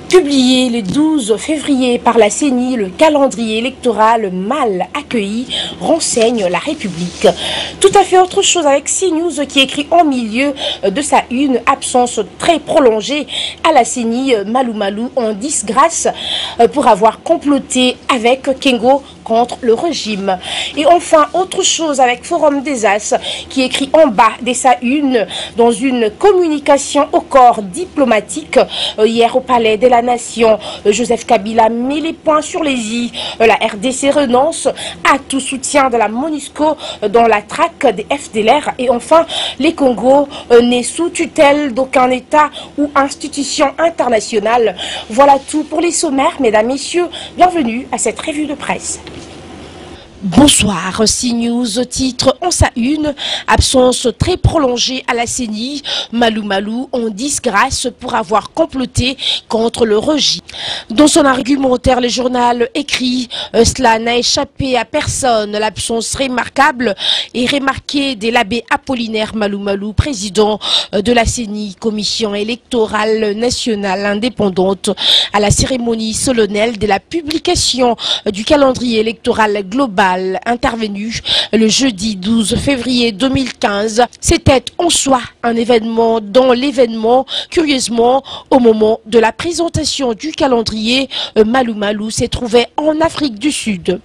Publié le 12 février par la CENI, le calendrier électoral mal accueilli renseigne la République. Tout à fait autre chose avec CNews qui écrit en milieu de sa une: absence très prolongée à la CENI, Malou Malou en disgrâce pour avoir comploté avec Kengo contre le régime. Et enfin, autre chose avec Forum des As qui écrit en bas de sa une dans une communication au corps diplomatique hier au Palais de la Nation, Joseph Kabila met les points sur les i. La RDC renonce à tout soutien de la MONUSCO dans la traque des FDLR. Et enfin, les Congos n'est sous tutelle d'aucun État ou institution internationale. Voilà tout pour les sommaires, mesdames, messieurs. Bienvenue à cette revue de presse. Bonsoir, CNews titre en sa une: absence très prolongée à la CENI, Malou Malou en disgrâce pour avoir comploté contre le régime. Dans son argumentaire, le journal écrit: cela n'a échappé à personne, l'absence remarquable et remarquée de l'abbé Apollinaire Malou Malou, président de la CENI, commission électorale nationale indépendante, à la cérémonie solennelle de la publication du calendrier électoral global intervenu le jeudi 12 février 2015. C'était en soi un événement dans l'événement. Curieusement, au moment de la présentation du calendrier, Malou Malou s'est trouvé en Afrique du Sud.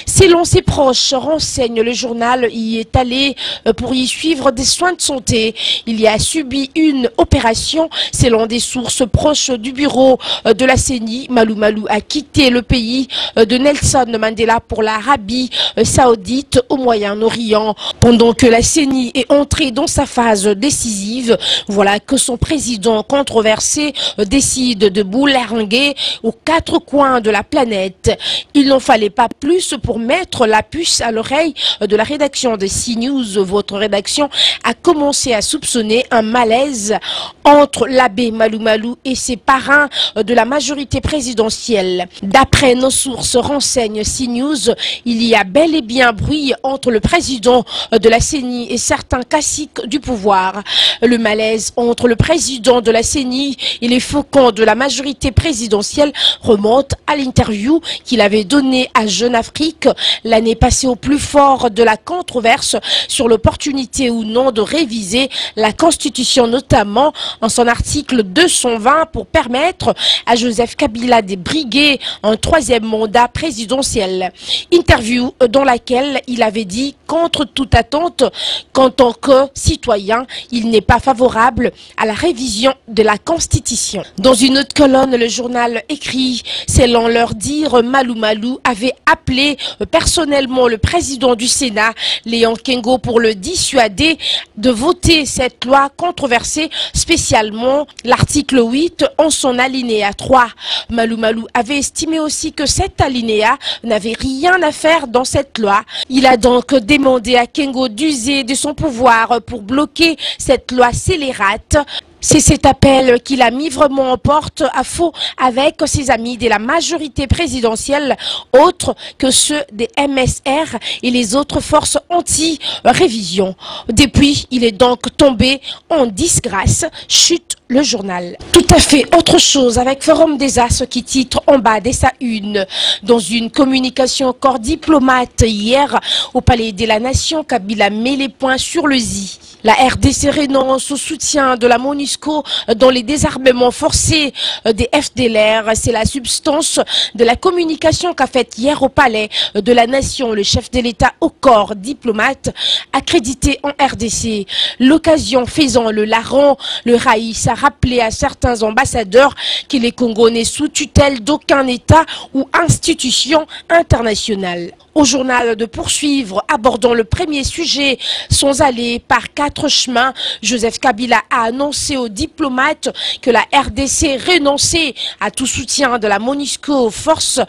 Selon ses proches, renseigne le journal, y est allé pour y suivre des soins de santé. Il y a subi une opération. Selon des sources proches du bureau de la CENI, Malou Malou a quitté le pays de Nelson Mandela pour l'Arabie Saoudite au Moyen-Orient. Pendant que la CENI est entrée dans sa phase décisive, voilà que son président controversé décide de bouleringuer aux quatre coins de la planète. Il n'en fallait pas plus pour mettre la puce à l'oreille de la rédaction de CNews. Votre rédaction a commencé à soupçonner un malaise entre l'abbé Malou Malou et ses parrains de la majorité présidentielle. D'après nos sources, renseigne CNews, il y a bel et bien bruit entre le président de la CENI et certains caciques du pouvoir. Le malaise entre le président de la CENI et les faucons de la majorité présidentielle remonte à l'interview qu'il avait donnée à Jeune Afrique l'année passée au plus fort de la controverse sur l'opportunité ou non de réviser la Constitution, notamment en son article 220 pour permettre à Joseph Kabila de briguer un troisième mandat présidentiel. Interview dans laquelle il avait dit contre toute attente qu'en tant que citoyen, il n'est pas favorable à la révision de la Constitution. Dans une autre colonne, le journal écrit: selon leur dire, Malou Malou avait appelé personnellement le président du Sénat, Léon Kengo, pour le dissuader de voter cette loi controversée, spécialement l'article 8 en son alinéa 3. Malou Malou avait estimé aussi que cet alinéa n'avait rien à faire dans cette loi. Il a donc demandé à Kengo d'user de son pouvoir pour bloquer cette loi scélérate. C'est cet appel qu'il a mis vraiment en porte-à-faux avec ses amis de la majorité présidentielle, autres que ceux des MSR et les autres forces anti-révision. Depuis, il est donc tombé en disgrâce, chute le journal. Tout à fait autre chose avec Forum des As qui titre en bas de sa une. Dans une communication corps diplomate hier au Palais de la Nation, Kabila met les points sur le i. La RDC renonce au soutien de la MONUSCO dans les désarmements forcés des FDLR. C'est la substance de la communication qu'a faite hier au Palais de la Nation le chef de l'État au corps diplomate accrédité en RDC. L'occasion faisant le larron, le Raïs a rappelé à certains ambassadeurs que les Congos n'est sous tutelle d'aucun État ou institution internationale. Au journal de poursuivre, abordant le premier sujet sans aller par quatre chemins, Joseph Kabila a annoncé aux diplomates que la RDC renonçait à tout soutien de la MONUSCO aux forces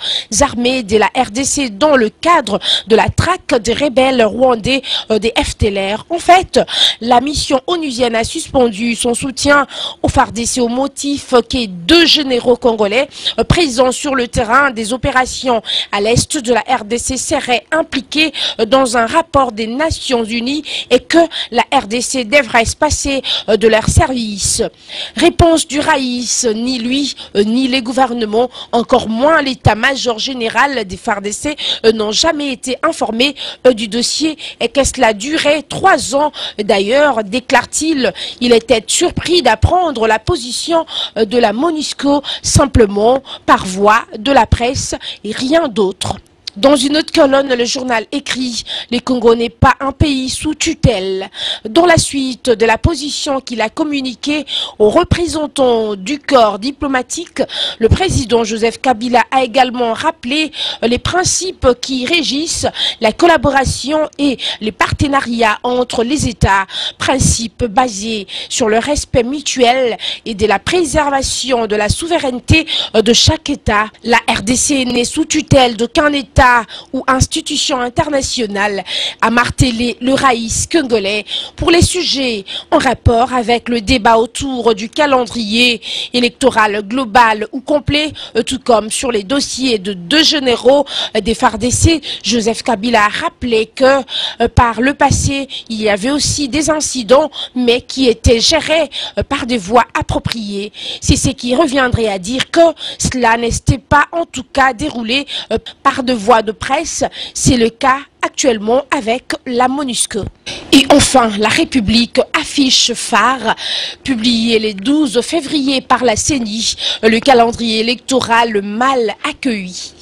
armées de la RDC dans le cadre de la traque des rebelles rwandais des FDLR. En fait, la mission onusienne a suspendu son soutien au FARDC au motif que deux généraux congolais présents sur le terrain des opérations à l'est de la RDC seraient impliqués dans un rapport des Nations Unies et que la RDC devrait se passer de leur service. raïs. Réponse du raïs, ni lui, ni les gouvernements, encore moins l'état-major général des FARDC n'ont jamais été informés du dossier et que cela durait 3 ans. D'ailleurs, déclare-t-il, il était surpris d'apprendre la position de la MONUSCO simplement par voie de la presse et rien d'autre. Dans une autre colonne, le journal écrit « Le Congo n'est pas un pays sous tutelle ». Dans la suite de la position qu'il a communiquée aux représentants du corps diplomatique, le président Joseph Kabila a également rappelé les principes qui régissent la collaboration et les partenariats entre les États, principes basés sur le respect mutuel et de la préservation de la souveraineté de chaque État. La RDC n'est sous tutelle d'aucun État ou institution internationale, a martelé le raïs congolais pour les sujets en rapport avec le débat autour du calendrier électoral global ou complet, tout comme sur les dossiers de 2 généraux des FARDC. Joseph Kabila a rappelé que par le passé, il y avait aussi des incidents, mais qui étaient gérés par des voies appropriées. C'est ce qui reviendrait à dire que cela n'était pas en tout cas déroulé par de voies de presse. C'est le cas actuellement avec la MONUSCO. Et enfin, la République, affiche phare, publiée le 12 février par la CENI, le calendrier électoral mal accueilli.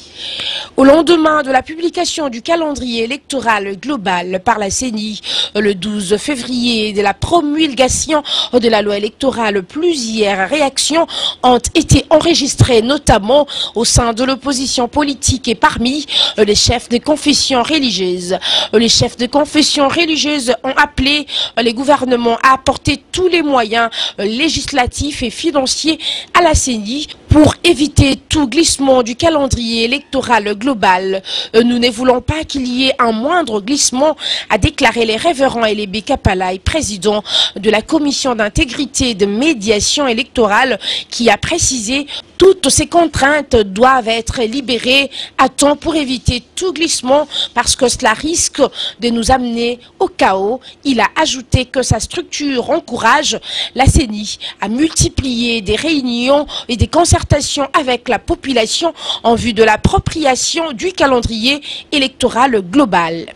Au lendemain de la publication du calendrier électoral global par la CENI, le 12 février, de la promulgation de la loi électorale, plusieurs réactions ont été enregistrées, notamment au sein de l'opposition politique et parmi les chefs de confession religieuse. Les chefs de confession religieuse ont appelé les gouvernements à apporter tous les moyens législatifs et financiers à la CENI pour éviter tout glissement du calendrier électoral global. Nous ne voulons pas qu'il y ait un moindre glissement, a déclaré les révérends Elébé Kapalaï, président de la commission d'intégrité et de médiation électorale, qui a précisé toutes ces contraintes doivent être libérées à temps pour éviter tout glissement parce que cela risque de nous amener au chaos. Il a ajouté que sa structure encourage la CENI à multiplier des réunions et des concertations avec la population en vue de l'appropriation du calendrier électoral global.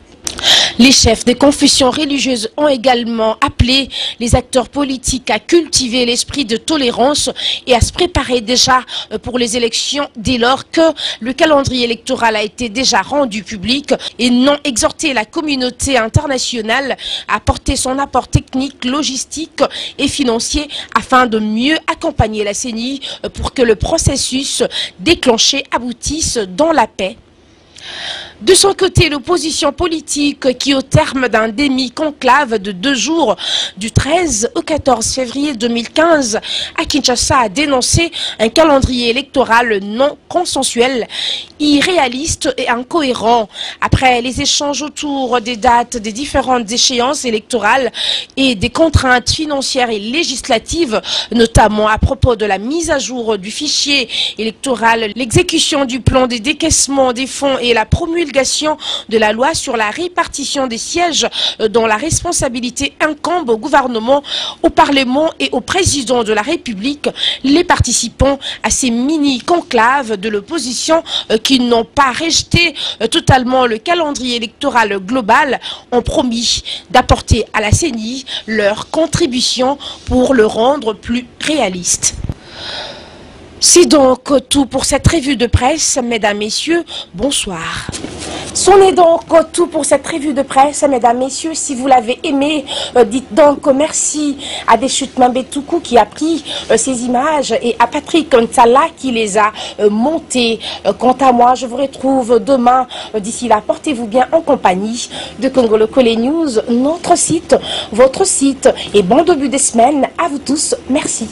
Les chefs des confessions religieuses ont également appelé les acteurs politiques à cultiver l'esprit de tolérance et à se préparer déjà pour les élections dès lors que le calendrier électoral a été déjà rendu public, et non exhorter la communauté internationale à apporter son apport technique, logistique et financier afin de mieux accompagner la CENI pour que le processus déclenché aboutisse dans la paix. De son côté, l'opposition politique qui, au terme d'un demi-conclave de 2 jours, du 13 au 14 février 2015, à Kinshasa, a dénoncé un calendrier électoral non consensuel, irréaliste et incohérent. Après les échanges autour des dates des différentes échéances électorales et des contraintes financières et législatives, notamment à propos de la mise à jour du fichier électoral, l'exécution du plan de décaissement des fonds et la promulgation de la loi sur la répartition des sièges dont la responsabilité incombe au gouvernement, au Parlement et au président de la République, les participants à ces mini-conclaves de l'opposition qui n'ont pas rejeté totalement le calendrier électoral global ont promis d'apporter à la CENI leur contribution pour le rendre plus réaliste. C'est donc tout pour cette revue de presse, mesdames, messieurs, bonsoir. C'en est donc tout pour cette revue de presse, mesdames, messieurs. Si vous l'avez aimé, dites donc merci à Deschutes Mambetoukou qui a pris ces images et à Patrick Nsala qui les a montées. Quant à moi, je vous retrouve demain. D'ici là, portez-vous bien en compagnie de Congo Locale News, notre site, votre site. Et bon début de semaine à vous tous. Merci.